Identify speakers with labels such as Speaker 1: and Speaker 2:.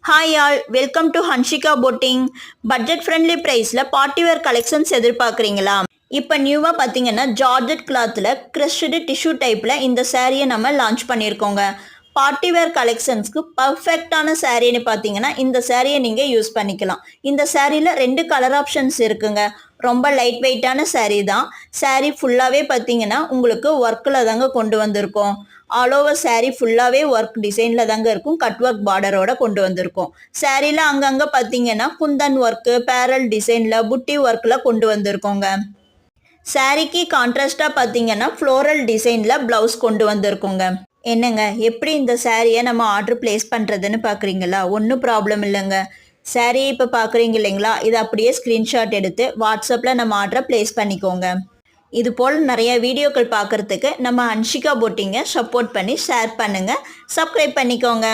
Speaker 1: Hi all, welcome to Hanshika boating. Budget friendly ப்ரைஸில் party wear collections எதிர்பார்க்குறீங்களா? இப்போ நியூவாக பார்த்தீங்கன்னா ஜார்ஜெட் கிளாத்தில் கிரஷ்டு டிஷ்யூ டைப்பில் இந்த சாரியை நம்ம லான்ச் பண்ணியிருக்கோங்க. பார்ட்டி வேர் கலெக்ஷன்ஸ்க்கு பர்ஃபெக்டான சாரின்னு பார்த்தீங்கன்னா இந்த சாரியை நீங்கள் யூஸ் பண்ணிக்கலாம். இந்த சாரியில் 2 கலர் ஆப்ஷன்ஸ் இருக்குங்க. ரொம்ப லைட் வெயிட்டான சாரீ தான். சாரீ ஃபுல்லாகவே பார்த்தீங்கன்னா உங்களுக்கு ஒர்க்கில் தாங்க கொண்டு வந்திருக்கோம். ஆல் ஓவர் சாரீ ஃபுல்லாகவே ஒர்க் டிசைனில் தாங்க இருக்கும். கட் ஒர்க் பார்டரோட கொண்டு வந்திருக்கோம். சாரியில் அங்கங்கே பார்த்தீங்கன்னா குந்தன் ஒர்க்கு, பேரல் டிசைனில், புட்டி ஒர்க்கில் கொண்டு வந்திருக்கோங்க. சாரீக்கு கான்ட்ராஸ்டாக பார்த்தீங்கன்னா ஃப்ளோரல் டிசைனில் ப்ளவுஸ் கொண்டு வந்திருக்கோங்க. என்னங்க, எப்படி இந்த சாரியை நம்ம ஆர்டர் பிளேஸ் பண்ணுறதுன்னு பார்க்குறீங்களா? ஒன்றும் ப்ராப்ளம் இல்லைங்க. சாரீ இப்போ பார்க்குறீங்க இல்லைங்களா, இதை அப்படியே ஸ்க்ரீன்ஷாட் எடுத்து வாட்ஸ்அப்பில் நம்ம ஆர்டரை பிளேஸ் பண்ணிக்கோங்க. இது போல் நிறைய வீடியோக்கள் பார்க்குறதுக்கு நம்ம ஹன்ஷிகா போட்டிங்கை சப்போர்ட் பண்ணி ஷேர் பண்ணுங்கள், சப்ஸ்கிரைப் பண்ணிக்கோங்க.